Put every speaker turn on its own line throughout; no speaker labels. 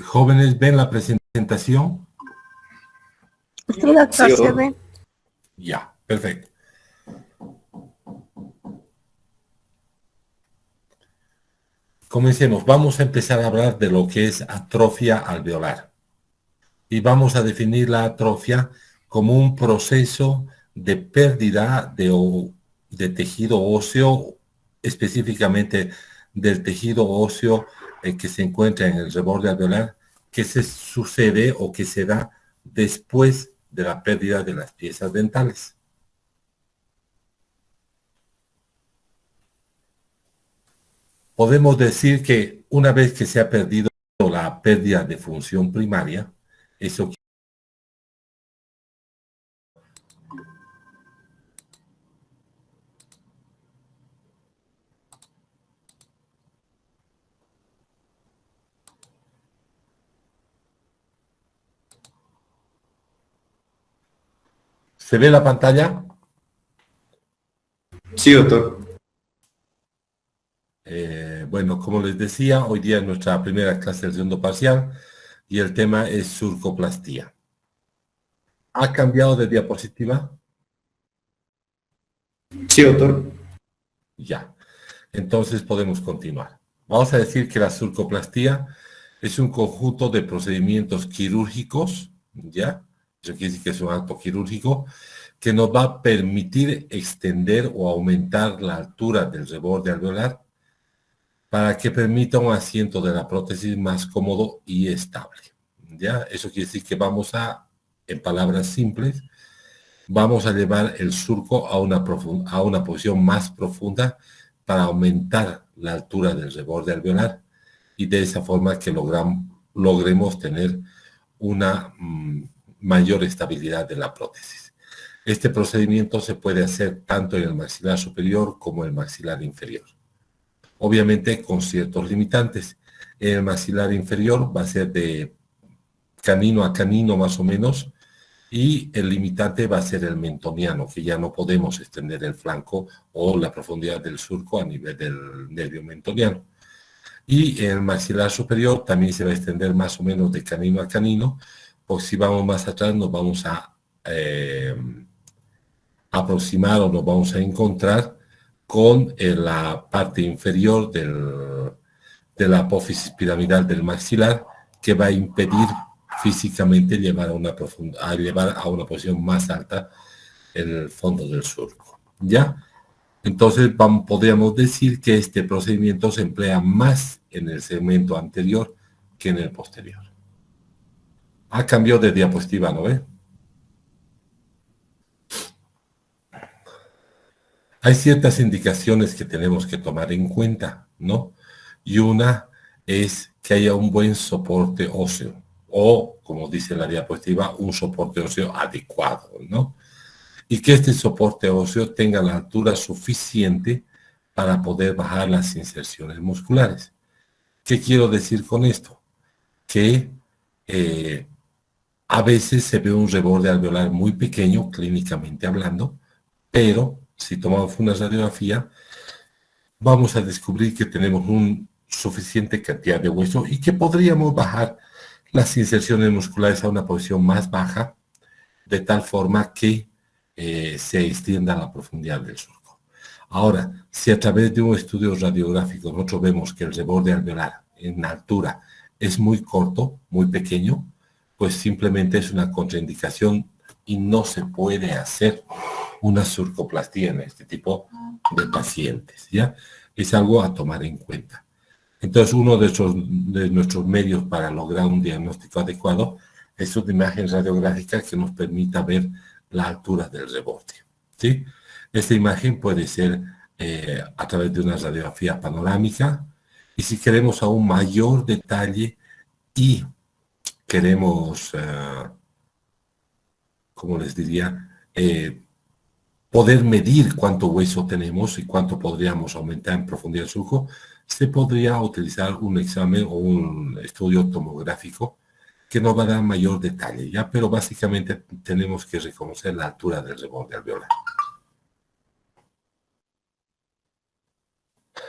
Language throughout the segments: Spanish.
Jóvenes, ¿ven la presentación?
Sí, doctor,
Sí,
se ve.
Ya, perfecto. Comencemos. Vamos a empezar a hablar de lo que es atrofia alveolar. Y vamos a definir la atrofia como un proceso de pérdida de tejido óseo, específicamente del tejido óseo que se encuentra en el reborde alveolar, que se sucede o que se da después de la pérdida de las piezas dentales. Podemos decir que una vez que se ha perdido la pérdida de función primaria, eso ¿se ve la pantalla?
sí, doctor.
Bueno, como les decía, hoy día es nuestra primera clase del segundo parcial y el tema es surcoplastía. ¿Ha cambiado de diapositiva?
Sí, doctor.
Ya. Entonces podemos continuar. Vamos a decir que la surcoplastía es un conjunto de procedimientos quirúrgicos, ¿ya? Eso quiere decir que es un acto quirúrgico que nos va a permitir extender o aumentar la altura del reborde alveolar para que permita un asiento de la prótesis más cómodo y estable. ¿Ya? Eso quiere decir que vamos a, en palabras simples, vamos a llevar el surco a una posición más profunda para aumentar la altura del reborde alveolar y de esa forma que logremos tener una mayor estabilidad de la prótesis. Este procedimiento se puede hacer tanto en el maxilar superior como en el maxilar inferior. Obviamente con ciertos limitantes. El maxilar inferior va a ser de canino a canino más o menos, y el limitante va a ser el mentoniano, que ya no podemos extender el flanco o la profundidad del surco a nivel del nervio mentoniano. Y en el maxilar superior también se va a extender más o menos de canino a canino, pues si vamos más atrás nos vamos a aproximar o nos vamos a encontrar con la parte inferior de la apófisis piramidal del maxilar, que va a impedir físicamente llevar a una posición más alta el fondo del surco. ¿Ya? Entonces podríamos decir que este procedimiento se emplea más en el segmento anterior que en el posterior. Ha cambiado de diapositiva, ¿no ve? Hay ciertas indicaciones que tenemos que tomar en cuenta, ¿no? Y una es que haya un buen soporte óseo o, como dice la diapositiva, un soporte óseo adecuado, ¿no? Y que este soporte óseo tenga la altura suficiente para poder bajar las inserciones musculares. ¿Qué quiero decir con esto? Que a veces se ve un reborde alveolar muy pequeño, clínicamente hablando, pero si tomamos una radiografía, vamos a descubrir que tenemos una suficiente cantidad de hueso y que podríamos bajar las inserciones musculares a una posición más baja, de tal forma que se extienda la profundidad del surco. Ahora, si a través de un estudio radiográfico nosotros vemos que el reborde alveolar en altura es muy corto, muy pequeño, pues simplemente es una contraindicación y no se puede hacer una surcoplastía en este tipo de pacientes, ¿ya? Es algo a tomar en cuenta. Entonces, uno de nuestros medios para lograr un diagnóstico adecuado es una imagen radiográfica que nos permita ver la altura del reborde, ¿sí? Esta imagen puede ser a través de una radiografía panorámica, y si queremos aún mayor detalle y queremos, como les diría, poder medir cuánto hueso tenemos y cuánto podríamos aumentar en profundidad del surco, se podría utilizar un examen o un estudio tomográfico que nos va a dar mayor detalle, ¿ya? Pero básicamente tenemos que reconocer la altura del reborde alveolar.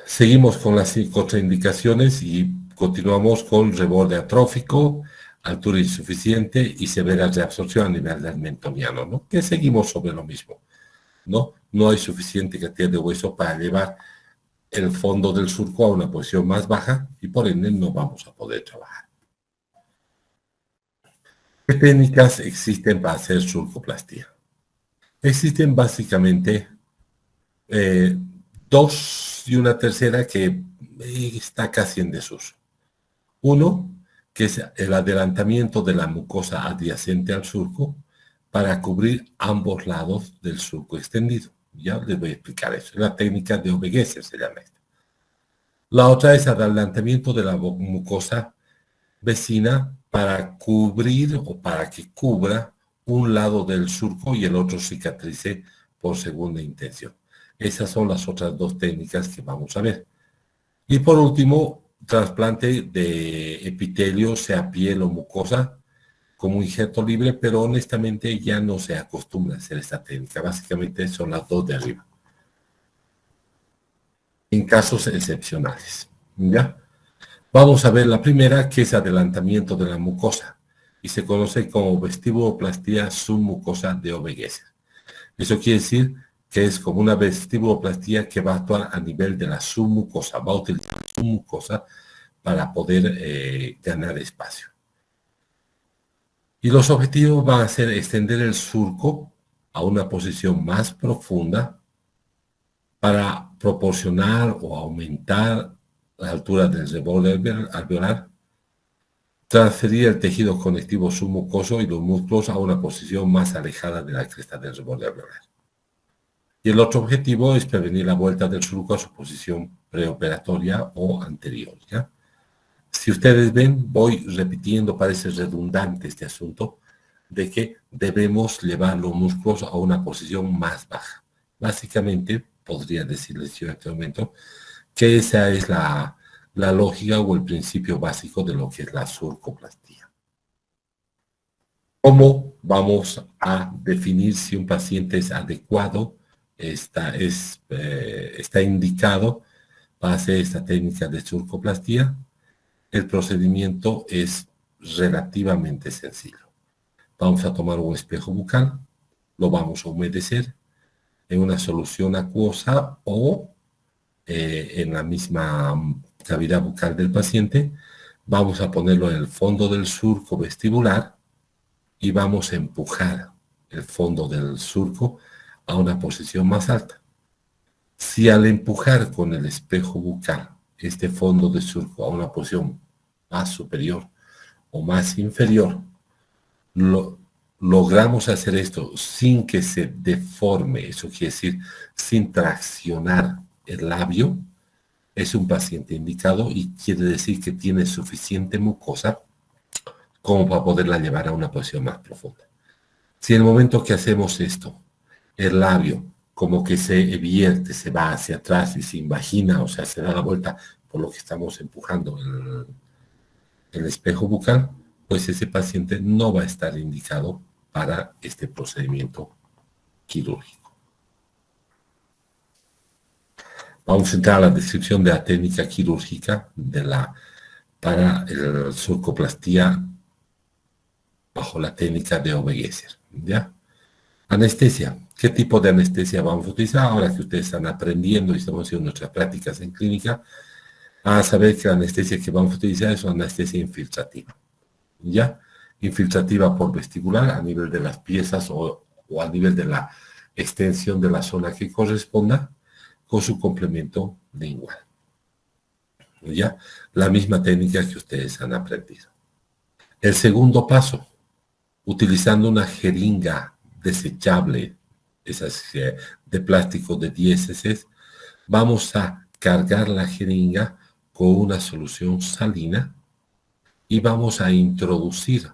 Seguimos con las contraindicaciones y continuamos con reborde atrófico, altura insuficiente y severa reabsorción a nivel del mentoniano, ¿no? Que seguimos sobre lo mismo, ¿no? No hay suficiente cantidad de hueso para llevar el fondo del surco a una posición más baja y por ende no vamos a poder trabajar. ¿Qué técnicas existen para hacer surcoplastía? Existen básicamente dos y una tercera que está casi en desuso. Uno, que es el adelantamiento de la mucosa adyacente al surco para cubrir ambos lados del surco extendido. Ya les voy a explicar eso. La técnica de Obegeser se llama esta. La otra es adelantamiento de la mucosa vecina para cubrir o para que cubra un lado del surco y el otro cicatrice por segunda intención. Esas son las otras dos técnicas que vamos a ver. Y por último, trasplante de epitelio, sea piel o mucosa, como injerto libre, pero honestamente ya no se acostumbra a hacer esta técnica. Básicamente son las dos de arriba. En casos excepcionales. ¿Ya? Vamos a ver la primera, que es adelantamiento de la mucosa, y se conoce como vestibuloplastía submucosa de Obegeser. Eso quiere decir que es como una vestibuloplastía que va a actuar a nivel de la submucosa, va a utilizar la submucosa para poder ganar espacio. Y los objetivos van a ser extender el surco a una posición más profunda para proporcionar o aumentar la altura del reborde alveolar, transferir el tejido conectivo submucoso y los músculos a una posición más alejada de la cresta del reborde alveolar. Y el otro objetivo es prevenir la vuelta del surco a su posición preoperatoria o anterior, ¿ya? Si ustedes ven, voy repitiendo, parece redundante este asunto, de que debemos llevar los músculos a una posición más baja. Básicamente, podría decirles yo en este momento, que esa es la lógica o el principio básico de lo que es la surcoplastía. ¿Cómo vamos a definir si un paciente es adecuado, está indicado para hacer esta técnica de surcoplastía? El procedimiento es relativamente sencillo. Vamos a tomar un espejo bucal, lo vamos a humedecer en una solución acuosa o en la misma cavidad bucal del paciente. Vamos a ponerlo en el fondo del surco vestibular y vamos a empujar el fondo del surco a una posición más alta. Si al empujar con el espejo bucal este fondo de surco a una posición más superior o más inferior, logramos hacer esto sin que se deforme, eso quiere decir sin traccionar el labio, es un paciente indicado y quiere decir que tiene suficiente mucosa como para poderla llevar a una posición más profunda. Si en el momento que hacemos esto, el labio como que se vierte, se va hacia atrás y se invagina, o sea, se da la vuelta por lo que estamos empujando el espejo bucal, pues ese paciente no va a estar indicado para este procedimiento quirúrgico. Vamos a entrar a la descripción de la técnica quirúrgica para la surcoplastía bajo la técnica de Obegeser, ¿ya? Anestesia. ¿Qué tipo de anestesia vamos a utilizar? Ahora que ustedes están aprendiendo y estamos haciendo nuestras prácticas en clínica, a saber que la anestesia que vamos a utilizar es una anestesia infiltrativa, ¿ya? Infiltrativa por vestibular a nivel de las piezas o a nivel de la extensión de la zona que corresponda, con su complemento lingual. ¿Ya? La misma técnica que ustedes han aprendido. El segundo paso, utilizando una jeringa desechable, esas de plástico de 10 cc, vamos a cargar la jeringa con una solución salina y vamos a introducir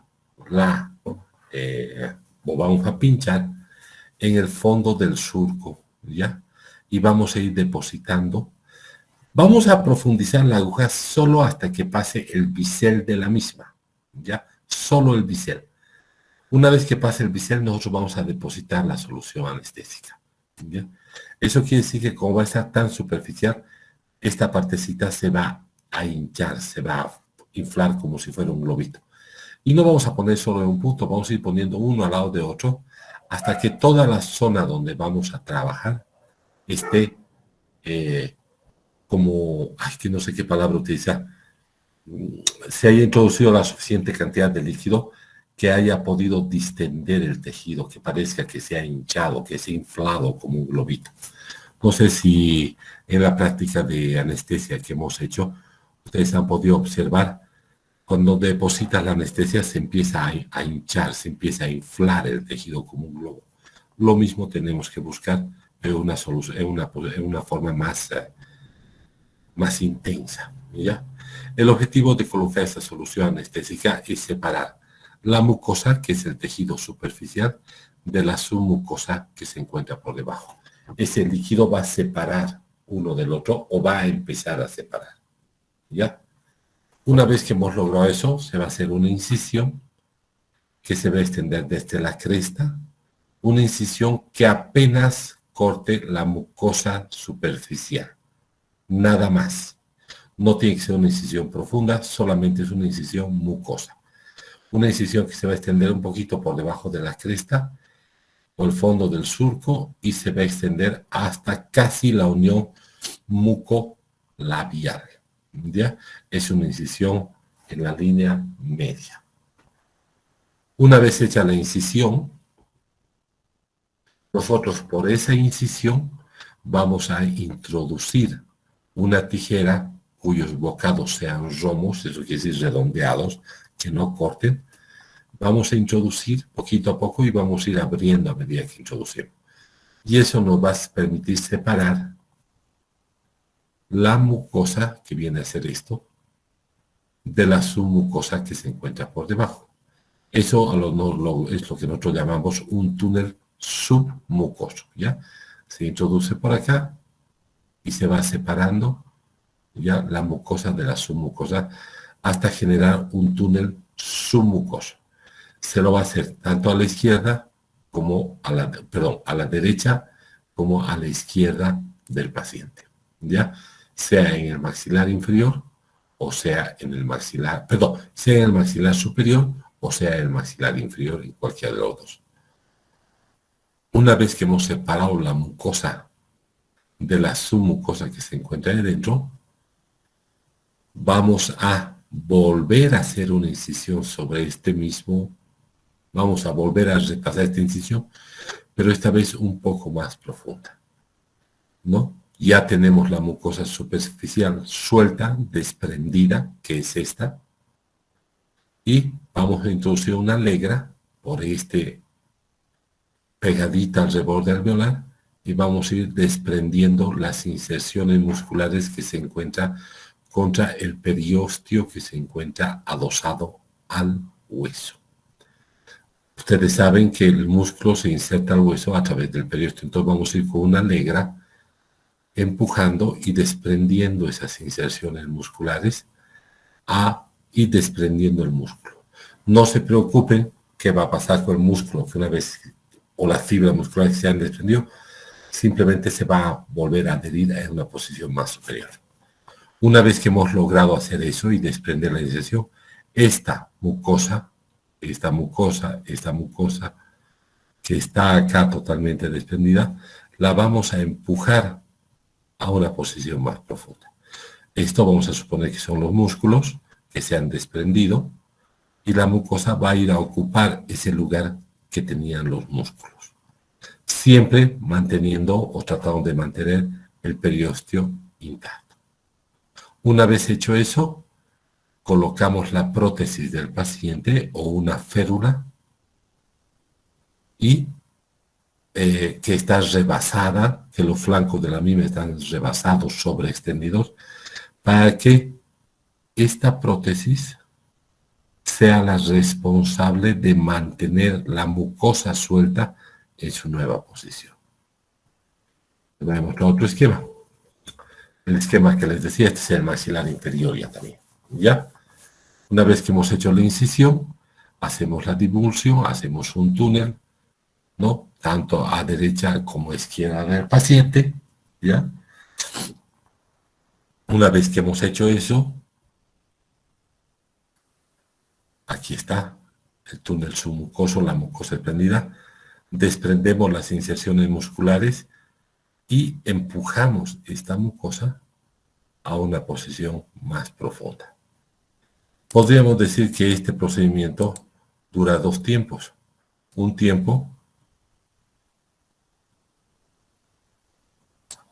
o vamos a pinchar en el fondo del surco, ¿ya? Y vamos a ir depositando. Vamos a profundizar la aguja solo hasta que pase el bisel de la misma, ¿ya? Solo el bisel. Una vez que pase el bisel, nosotros vamos a depositar la solución anestésica, ¿ya? Eso quiere decir que como va a estar tan superficial, esta partecita se va a hinchar, se va a inflar como si fuera un globito. Y no vamos a poner solo en un punto, vamos a ir poniendo uno al lado de otro hasta que toda la zona donde vamos a trabajar esté como, ay, que no sé qué palabra utilizar, se haya introducido la suficiente cantidad de líquido que haya podido distender el tejido, que parezca que se ha hinchado, que se ha inflado como un globito. No sé si en la práctica de anestesia que hemos hecho, ustedes han podido observar, cuando depositas la anestesia se empieza a hinchar, se empieza a inflar el tejido como un globo. Lo mismo tenemos que buscar en una solución, en una forma más intensa, ¿ya? El objetivo de colocar esta solución anestésica es separar la mucosa, que es el tejido superficial, de la submucosa que se encuentra por debajo. Ese líquido va a separar uno del otro o va a empezar a separar, ¿ya? Una vez que hemos logrado eso, se va a hacer una incisión que se va a extender desde la cresta, una incisión que apenas corte la mucosa superficial, nada más. No tiene que ser una incisión profunda, solamente es una incisión mucosa. Una incisión que se va a extender un poquito por debajo de la cresta o el fondo del surco y se va a extender hasta casi la unión mucolabial. ¿Ya? Es una incisión en la línea media. Una vez hecha la incisión, nosotros por esa incisión vamos a introducir una tijera cuyos bocados sean romos, eso quiere decir redondeados, que no corten. Vamos a introducir poquito a poco y vamos a ir abriendo a medida que introducimos. Y eso nos va a permitir separar la mucosa, que viene a ser esto, de la submucosa que se encuentra por debajo. Eso es lo que nosotros llamamos un túnel submucoso, ¿ya? Se introduce por acá y se va separando ya la mucosa de la submucosa hasta generar un túnel submucoso. Se lo va a hacer tanto a la izquierda como a la derecha como a la izquierda del paciente, ¿ya? Sea en el maxilar inferior o sea en el maxilar, sea en el maxilar superior o sea en el maxilar inferior, en cualquiera de los dos. Una vez que hemos separado la mucosa de la submucosa que se encuentra ahí dentro, vamos a volver a hacer una incisión sobre este mismo, vamos a volver a repasar esta incisión, pero esta vez un poco más profunda, ¿no? Ya tenemos la mucosa superficial suelta, desprendida, que es esta, y vamos a introducir una legra por pegadita al reborde alveolar y vamos a ir desprendiendo las inserciones musculares que se encuentran contra el periósteo que se encuentra adosado al hueso. Ustedes saben que el músculo se inserta al hueso a través del periósteo, entonces vamos a ir con una legra empujando y desprendiendo esas inserciones musculares y desprendiendo el músculo. No se preocupen qué va a pasar con el músculo, que una vez, o las fibras musculares que se han desprendido, simplemente se va a volver a adherir en una posición más superior. Una vez que hemos logrado hacer eso y desprender la inserción, esta mucosa que está acá totalmente desprendida, la vamos a empujar a una posición más profunda. Esto vamos a suponer que son los músculos que se han desprendido y la mucosa va a ir a ocupar ese lugar que tenían los músculos. Siempre manteniendo o tratando de mantener el periósteo intacto. Una vez hecho eso, colocamos la prótesis del paciente o una férula y que está rebasada, que los flancos de la misma están rebasados, sobreextendidos, para que esta prótesis sea la responsable de mantener la mucosa suelta en su nueva posición. Vemos otro esquema. El esquema que les decía, este es el maxilar inferior ya también. ¿Ya? Una vez que hemos hecho la incisión, hacemos la divulsión, hacemos un túnel, ¿no? Tanto a derecha como a izquierda del paciente, ¿ya? Una vez que hemos hecho eso, aquí está el túnel submucoso, la mucosa desprendida, desprendemos las inserciones musculares y empujamos esta mucosa a una posición más profunda. Podríamos decir que este procedimiento dura 2 tiempos. Un tiempo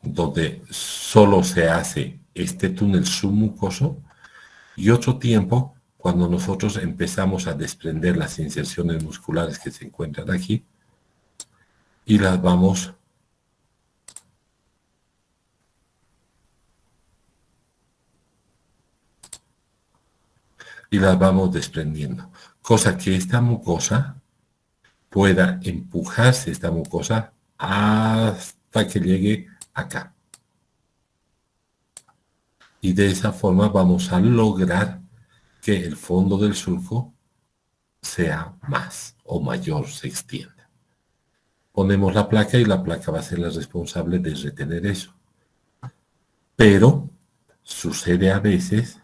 donde solo se hace este túnel submucoso y otro tiempo cuando nosotros empezamos a desprender las inserciones musculares que se encuentran aquí y las vamos desprendiendo, cosa que esta mucosa pueda empujarse, esta mucosa, hasta que llegue acá. Y de esa forma vamos a lograr que el fondo del surco sea más o mayor, se extienda. Ponemos la placa y la placa va a ser la responsable de retener eso. Pero sucede a veces,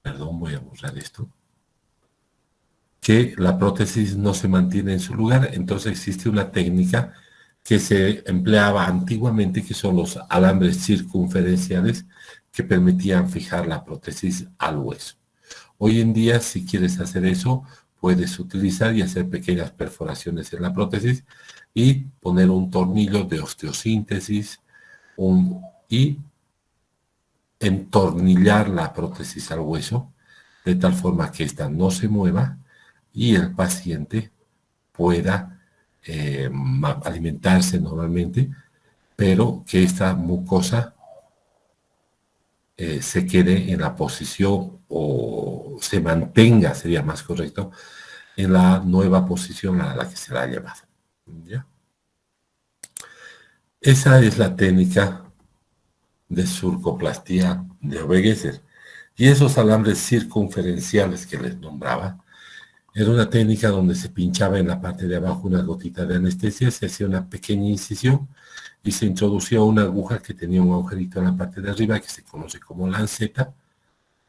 perdón, voy a borrar esto, que la prótesis no se mantiene en su lugar. Entonces existe una técnica que se empleaba antiguamente, que son los alambres circunferenciales que permitían fijar la prótesis al hueso. Hoy en día, si quieres hacer eso, puedes utilizar y hacer pequeñas perforaciones en la prótesis y poner un tornillo de osteosíntesis y entornillar la prótesis al hueso de tal forma que ésta no se mueva y el paciente pueda alimentarse normalmente, pero que esta mucosa se quede en la posición o se mantenga, sería más correcto, en la nueva posición a la que se la ha llevado. ¿Ya? Esa es la técnica de surcoplastía de Obegueser. Y esos alambres circunferenciales que les nombraba, era una técnica donde se pinchaba en la parte de abajo una gotita de anestesia, se hacía una pequeña incisión y se introducía una aguja que tenía un agujerito en la parte de arriba que se conoce como lanceta,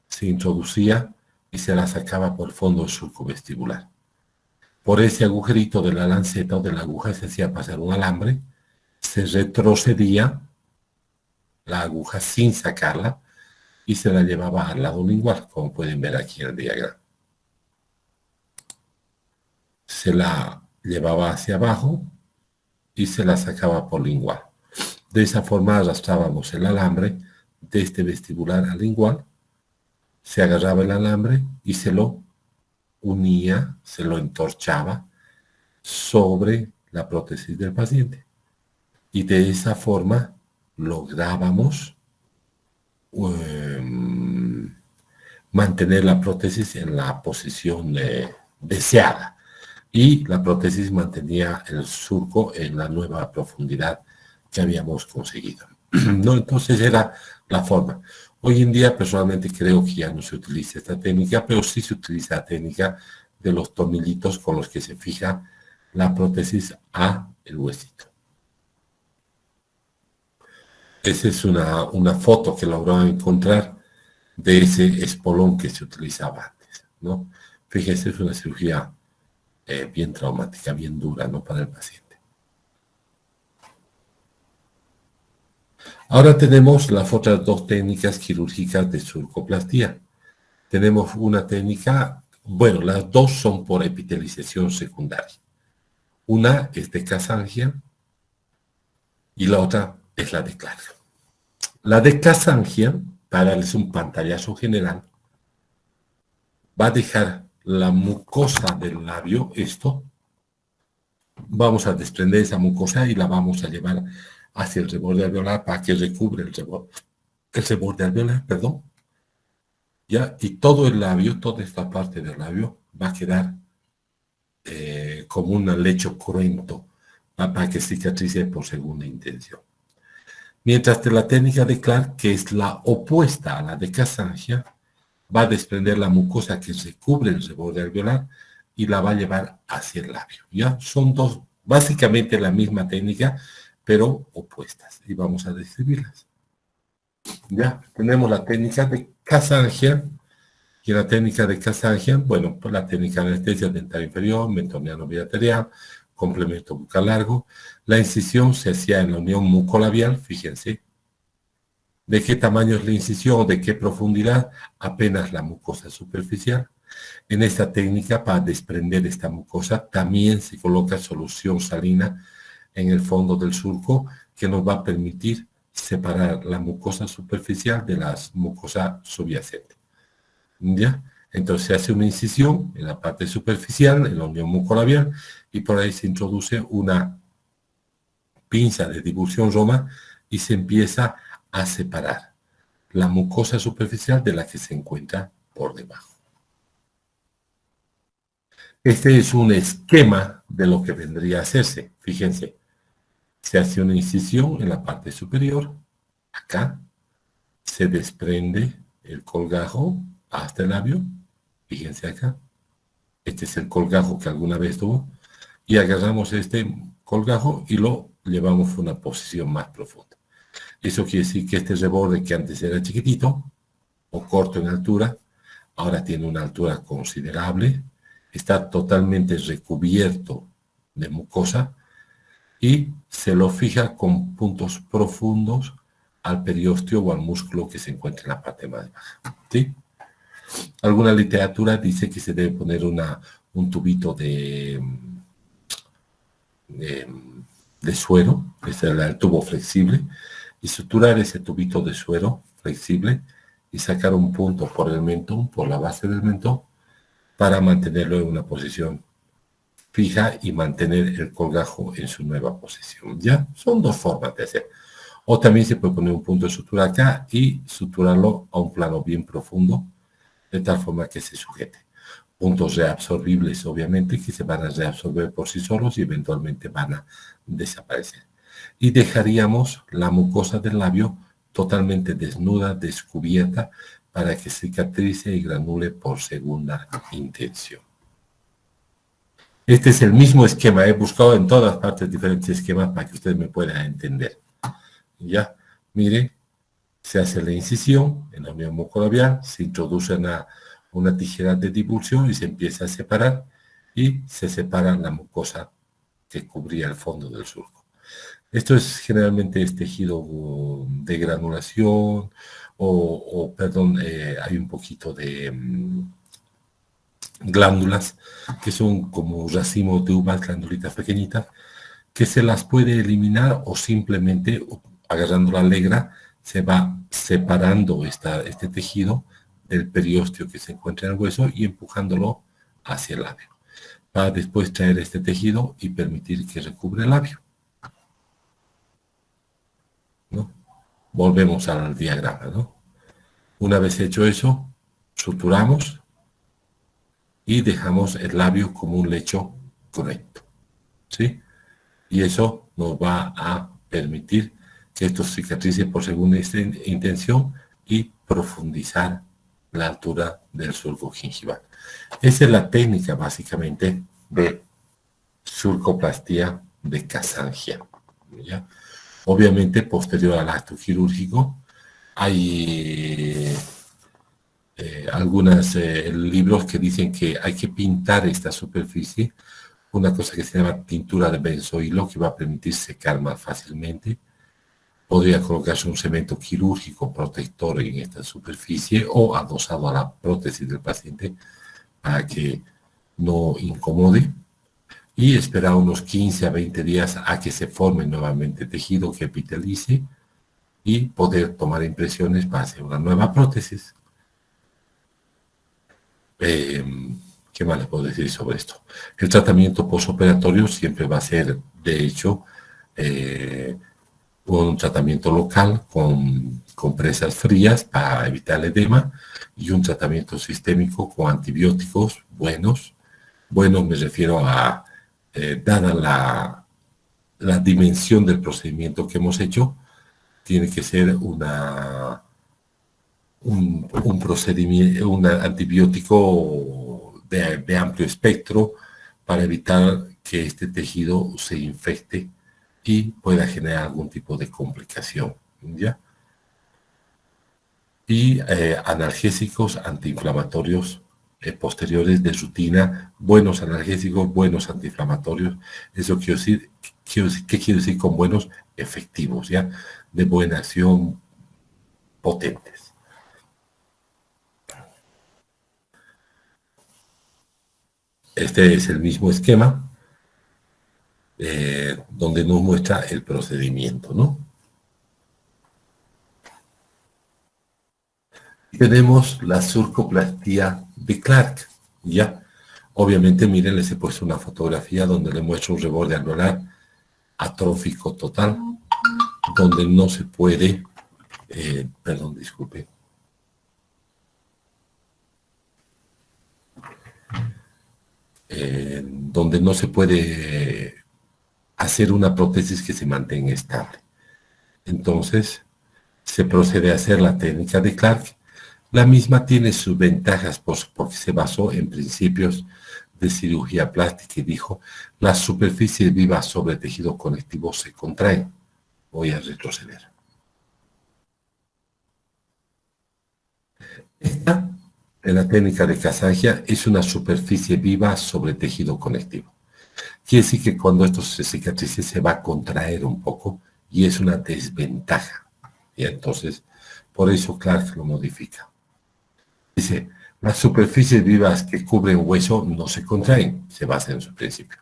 se introducía y se la sacaba por el fondo del surco vestibular. Por ese agujerito de la lanceta o de la aguja se hacía pasar un alambre, se retrocedía la aguja sin sacarla y se la llevaba al lado lingual, como pueden ver aquí en el diagrama. Se la llevaba hacia abajo y se la sacaba por lingual. De esa forma arrastrábamos el alambre de este vestibular al lingual, se agarraba el alambre y se lo unía, se lo entorchaba sobre la prótesis del paciente. Y de esa forma lográbamos mantener la prótesis en la posición deseada. Y la prótesis mantenía el surco en la nueva profundidad que habíamos conseguido. ¿No? Entonces era la forma. Hoy en día personalmente creo que ya no se utiliza esta técnica, pero sí se utiliza la técnica de los tornillitos con los que se fija la prótesis a el huesito. Esa es una foto que lograron encontrar de ese espolón que se utilizaba antes, ¿no? Fíjense, es una cirugía bien traumática, bien dura, ¿no? Para el paciente. Ahora tenemos las otras 2 técnicas quirúrgicas de surcoplastía. Tenemos una técnica, bueno, las 2 son por epitelización secundaria. Una es de Casangia y la otra es la de Clark. La de Casangia, para darles un pantallazo general, va a dejar la mucosa del labio, esto, vamos a desprender esa mucosa y la vamos a llevar hacia el reborde alveolar para que recubre el reborde alveolar, perdón. ¿Ya? Y todo el labio, toda esta parte del labio va a quedar como un lecho cruento para que cicatrice por segunda intención. Mientras que la técnica de Clark, que es la opuesta a la de Casangia, va a desprender la mucosa que recubre el reborde alveolar y la va a llevar hacia el labio. ¿Ya? Son 2, básicamente la misma técnica, pero opuestas. Y vamos a describirlas. Ya, tenemos la técnica de Casangia, Y en la técnica de Kazanjian, bueno, pues la técnica de anestesia dental inferior, mentoniano bilateral, complemento bucal largo. La incisión se hacía en la unión mucolabial, fíjense. ¿De qué tamaño es la incisión o de qué profundidad? Apenas la mucosa superficial. En esta técnica, para desprender esta mucosa, también se coloca solución salina en el fondo del surco que nos va a permitir separar la mucosa superficial de la mucosa subyacente. ¿Ya? Entonces se hace una incisión en la parte superficial, en la unión mucolabial, y por ahí se introduce una pinza de divulsión Roma y se empieza a separar la mucosa superficial de la que se encuentra por debajo. Este es un esquema de lo que vendría a hacerse. Fíjense, se hace una incisión en la parte superior, acá, se desprende el colgajo hasta el labio, fíjense acá, este es el colgajo que alguna vez tuvo, y agarramos este colgajo y lo llevamos a una posición más profunda. Eso quiere decir que este reborde que antes era chiquitito o corto en altura, ahora tiene una altura considerable, está totalmente recubierto de mucosa y se lo fija con puntos profundos al periósteo o al músculo que se encuentra en la parte más baja. ¿Sí? Alguna literatura dice que se debe poner un tubito de suero, es el tubo flexible, y suturar ese tubito de suero flexible y sacar un punto por el mentón, por la base del mentón, para mantenerlo en una posición fija y mantener el colgajo en su nueva posición. ¿Ya? Son dos formas de hacer. O también se puede poner un punto de sutura acá y suturarlo a un plano bien profundo, de tal forma que se sujete. Puntos reabsorbibles, obviamente, que se van a reabsorber por sí solos y eventualmente van a desaparecer. Y dejaríamos la mucosa del labio totalmente desnuda, descubierta, para que cicatrice y granule por segunda intención. Este es el mismo esquema, he buscado en todas partes diferentes esquemas para que usted me pueda entender. Ya, mire, se hace la incisión en la unión mucolabial, se introduce una tijera de divulsión y se empieza a separar y se separa la mucosa que cubría el fondo del surco. Esto es generalmente tejido de granulación hay un poquito de glándulas que son como racimos de uvas, glandulitas pequeñitas, que se las puede eliminar o simplemente agarrando la legra se va separando este tejido del periósteo que se encuentra en el hueso y empujándolo hacia el labio, para después traer este tejido y permitir que recubre el labio. ¿No? Volvemos al diagrama, ¿no? Una vez hecho eso, suturamos y dejamos el labio como un lecho correcto, ¿sí? Y eso nos va a permitir que esto cicatrice por segunda intención y profundizar la altura del surco gingival. Esa es la técnica básicamente de surcoplastía de Kazanjian, ¿ya? Obviamente, posterior al acto quirúrgico, hay algunos libros que dicen que hay que pintar esta superficie, una cosa que se llama tintura de benzoilo, que va a permitir secar más fácilmente. Podría colocarse un cemento quirúrgico protector en esta superficie o adosado a la prótesis del paciente para que no incomode. Y esperar unos 15 a 20 días a que se forme nuevamente tejido que epitelice y poder tomar impresiones para hacer una nueva prótesis. ¿Qué más le puedo decir sobre esto? El tratamiento postoperatorio siempre va a ser, de hecho, un tratamiento local con compresas frías para evitar el edema y un tratamiento sistémico con antibióticos buenos. Bueno, me refiero a, dada la dimensión del procedimiento que hemos hecho, tiene que ser un procedimiento, un antibiótico de amplio espectro para evitar que este tejido se infecte y pueda generar algún tipo de complicación, ¿ya? Y analgésicos antiinflamatorios posteriores de rutina, buenos analgésicos, buenos antiinflamatorios. Eso quiero decir, ¿qué quiero decir con buenos? Efectivos, ¿ya? De buena acción, potentes. Este es el mismo esquema donde nos muestra el procedimiento, ¿no? Tenemos la surcoplastía de Clark, ¿ya? Obviamente, miren, les he puesto una fotografía donde le muestro un reborde alveolar atrófico total, donde no se puede, perdón, disculpe, donde no se puede hacer una prótesis que se mantenga estable. Entonces, se procede a hacer la técnica de Clark. La misma tiene sus ventajas porque se basó en principios de cirugía plástica y dijo, las superficies vivas sobre tejido conectivo se contraen. Voy a retroceder. Esta, en la técnica de Kasagia, es una superficie viva sobre tejido conectivo. Quiere decir que cuando esto se cicatrice se va a contraer un poco y es una desventaja. Y entonces, por eso Clark lo modifica. Dice, las superficies vivas que cubren hueso no se contraen, se basa en su principio.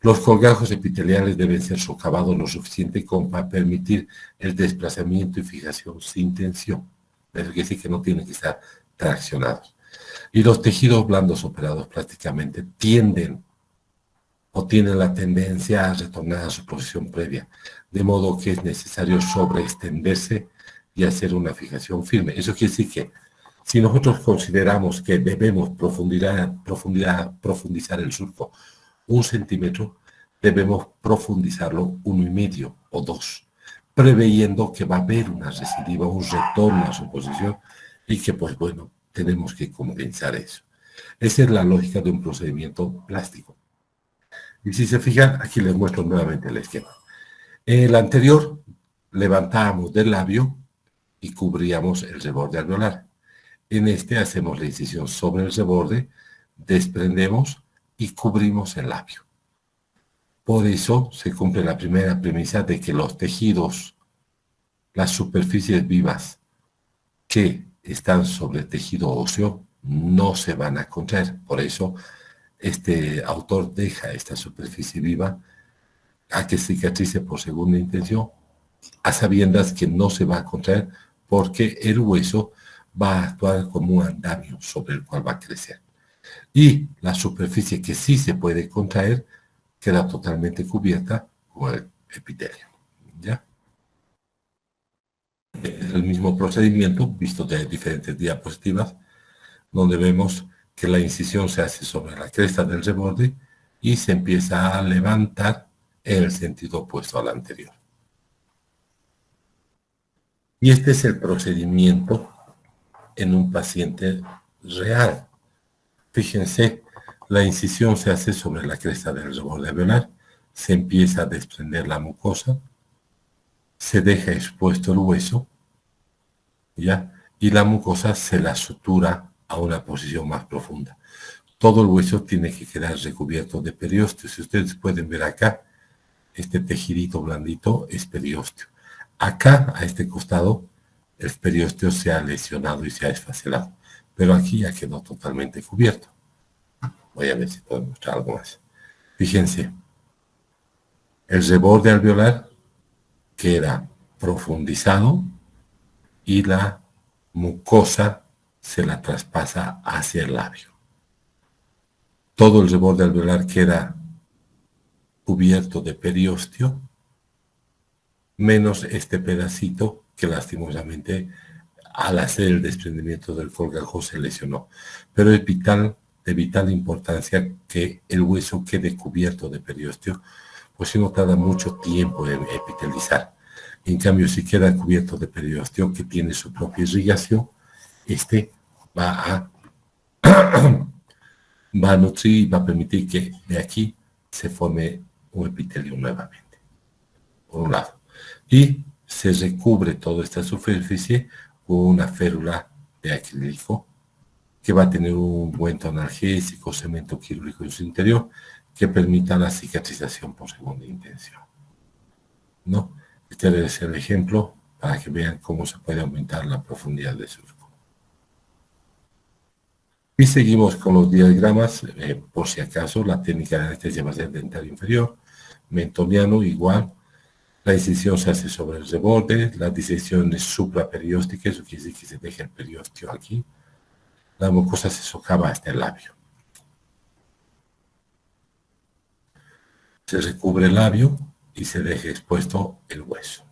Los colgajos epiteliales deben ser socavados lo suficiente como para permitir el desplazamiento y fijación sin tensión. Eso quiere decir que no tienen que estar traccionados. Y los tejidos blandos operados plásticamente tienden o tienen la tendencia a retornar a su posición previa, de modo que es necesario sobreextenderse y hacer una fijación firme. Eso quiere decir que si nosotros consideramos que debemos profundizar el surco 1 centímetro, debemos profundizarlo 1,5 o 2, preveyendo que va a haber una recidiva, un retorno a su posición y que, pues bueno, tenemos que compensar eso. Esa es la lógica de un procedimiento plástico. Y si se fijan, aquí les muestro nuevamente el esquema. En el anterior, levantábamos del labio y cubríamos el reborde alveolar. En este hacemos la incisión sobre el reborde, desprendemos y cubrimos el labio. Por eso se cumple la primera premisa de que los tejidos, las superficies vivas que están sobre el tejido óseo, no se van a contraer. Por eso este autor deja esta superficie viva a que cicatrice por segunda intención, a sabiendas que no se va a contraer porque el hueso va a actuar como un andamio sobre el cual va a crecer. Y la superficie que sí se puede contraer queda totalmente cubierta con el epitelio. ¿Ya? Es el mismo procedimiento visto de diferentes diapositivas, donde vemos que la incisión se hace sobre la cresta del reborde y se empieza a levantar en el sentido opuesto al anterior. Y este es el procedimiento en un paciente real. Fíjense, la incisión se hace sobre la cresta del reborde alveolar, se empieza a desprender la mucosa, se deja expuesto el hueso, ¿ya? Y la mucosa se la sutura a una posición más profunda. Todo el hueso tiene que quedar recubierto de periósteo. Si ustedes pueden ver acá, este tejidito blandito es periósteo. Acá, a este costado, el periósteo se ha lesionado y se ha esfacelado, pero aquí ya quedó totalmente cubierto. Voy a ver si puedo mostrar algo más. Fíjense, el reborde alveolar queda profundizado y la mucosa se la traspasa hacia el labio. Todo el reborde alveolar queda cubierto de periósteo, menos este pedacito que lastimosamente al hacer el desprendimiento del colgajo se lesionó. Pero es de vital importancia que el hueso quede cubierto de periósteo, pues si no tarda mucho tiempo en epitelizar. En cambio, si queda cubierto de periósteo que tiene su propia irrigación, este va a nutrir y va a permitir que de aquí se forme un epitelio nuevamente, por un lado. Y se recubre toda esta superficie con una férula de acrílico, que va a tener un buen tono analgésico, cemento quirúrgico en su interior, que permita la cicatrización por segunda intención, ¿no? Este debe ser el ejemplo para que vean cómo se puede aumentar la profundidad del surco. Y seguimos con los diagramas, por si acaso, la técnica de anestesia va a ser dental inferior, mentoniano igual, la incisión se hace sobre el reborde, la disección es supraperióstica, eso quiere decir que se deja el periósteo aquí, la mucosa se socava hasta el labio. Se recubre el labio y se deja expuesto el hueso.